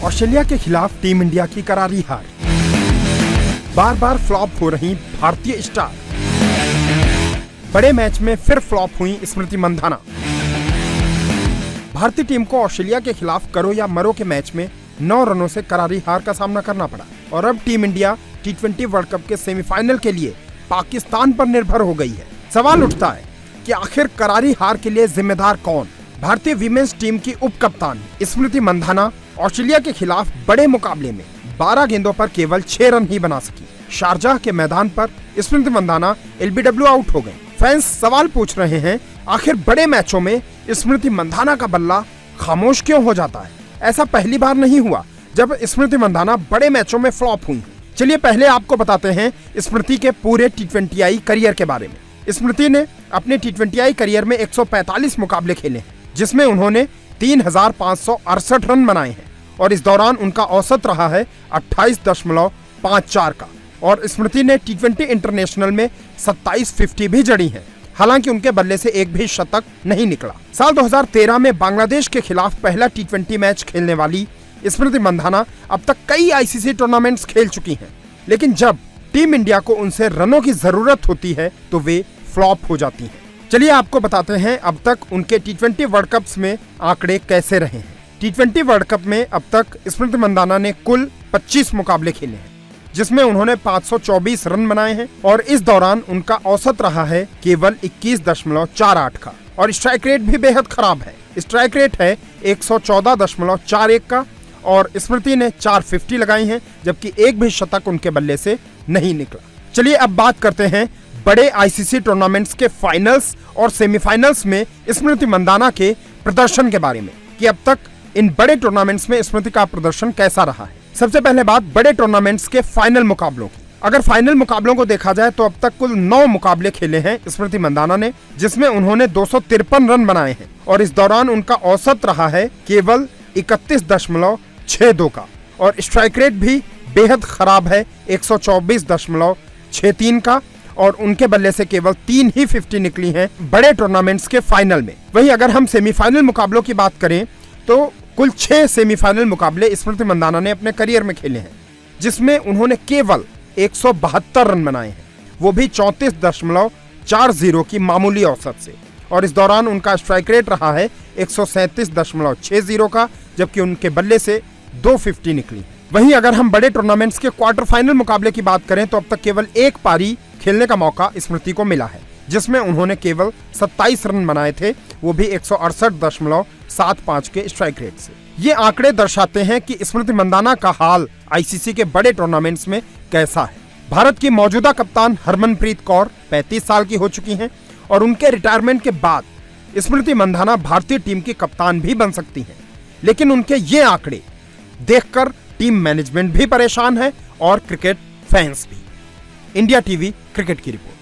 Australia के खिलाफ team India की करारी हार। बार बार फ्लॉप हो रही भारतीय स्टार। बड़े मैच में फिर फ्लॉप हुई स्मृति मंधाना। भारतीय टीम को ऑस्ट्रेलिया के खिलाफ करो या मरो के मैच में 9 रनों से करारी हार का सामना करना पड़ा और अब team India T20 world cup के सेमीफाइनल के लिए पाकिस्तान पर निर्भर हो गई है। सवाल उठता है कि आखिर करारी हार के लिए जिम्मेदार कौन? भारतीय वीमेंस टीम की उप कप्तान स्मृति मंधाना ऑस्ट्रेलिया के खिलाफ बड़े मुकाबले में 12 गेंदों पर केवल 6 रन ही बना सकी। शारजाह के मैदान पर स्मृति मंधाना LBW आउट हो गई। फैंस सवाल पूछ रहे हैं, आखिर बड़े मैचों में स्मृति मंधाना का बल्ला खामोश क्यों हो जाता है? ऐसा पहली बार नहीं हुआ जब स्मृति मंधाना बड़े मैचों में फ्लॉप हुई। चलिए पहले आपको बताते हैं स्मृति के पूरे T20I करियर के बारे में। स्मृति ने अपने T20I करियर में 145 मुकाबले खेले हैं, जिसमें उन्होंने 3,568 रन बनाए हैं और इस दौरान उनका औसत रहा है 28.54 का। और स्मृति ने T20 इंटरनेशनल में 27 50 भी जड़ी हैं। हालांकि उनके बल्ले से एक भी शतक नहीं निकला। साल 2013 में बांग्लादेश के खिलाफ पहला T20 मैच खेलने वाली स्मृति मंधाना अब तक कई ICC टूर्नामेंट्स खेल चुकी हैं, लेकिन जब टीम इंडिया को उनसे रनों की जरूरत होती है तो वे फ्लॉप हो जाती हैं। चलिए आपको बताते हैं अब तक उनके T20 वर्ल्ड कप्स में आंकड़े कैसे रहे हैं। T20 वर्ल्ड कप में अब तक स्मृति मंधाना ने कुल 25 मुकाबले खेले हैं, जिसमें उन्होंने 524 रन बनाए हैं और इस दौरान उनका औसत रहा है केवल 21.48 का और स्ट्राइक रेट भी बेहद खराब है। स्ट्राइक रेट है 114.41 का और स्मृति ने 450 लगाई हैं, जबकि एक भी शतक उनके बल्ले से नहीं निकला। चलिए अब बात करते हैं बड़े ICC टूर्नामेंट्स के फाइनल्स और सेमीफाइनल्स में स्मृति मंधाना के प्रदर्शन के बारे में कि अब तक इन बड़े टूर्नामेंट्स में स्मृति का प्रदर्शन कैसा रहा है। सबसे पहले बात बड़े टूर्नामेंट्स के फाइनल मुकाबलों की। अगर फाइनल मुकाबलों को देखा जाए तो अब तक कुल 9 मुकाबले खेले हैं स्मृति मंधाना ने, जिसमें उन्होंने 253 रन बनाए हैं और इस दौरान उनका औसत रहा है केवल 31.62 का और स्ट्राइक रेट भी बेहद खराब है 124.63 का और उनके बल्ले से केवल 3 ही 50 निकली हैं बड़े टूर्नामेंट्स के फाइनल में। वहीं अगर हम सेमीफाइनल मुकाबलों की बात करें तो कुल 6 सेमीफाइनल मुकाबले स्मृति मंधाना ने अपने करियर में खेले हैं, जिसमें उन्होंने केवल 172 रन बनाए हैं, वो भी 34.40 की मामूली औसत से और इस दौरान उनका स्ट्राइक रेट रहा है 137.60 का, जबकि उनके बल्ले से 250 निकली। वहीं अगर हम बड़े टूर्नामेंट्स के क्वार्टर फाइनल मुकाबले की बात करें तो अब तक केवल एक पारी खेलने का मौका स्मृति को मिला है, जिसमें उन्होंने केवल 27 रन बनाए थे, वो भी 168.75 के स्ट्राइक रेट से। ये आंकड़े दर्शाते हैं कि स्मृति मंधाना का हाल ICC के बड़े टूर्नामेंट्स में कैसा है। भारत की मौजूदा कप्तान हरमनप्रीत कौर 35 साल की हो चुकी हैं और उनके रिटायरमेंट के बाद स्मृति मंधाना भारतीय टीम की कप्तान भी बन सकती हैं, लेकिन उनके ये आंकड़े देखकर टीम मैनेजमेंट भी परेशान है और क्रिकेट फैंस भी। इंडिया TV क्रिकेट की रिपोर्ट।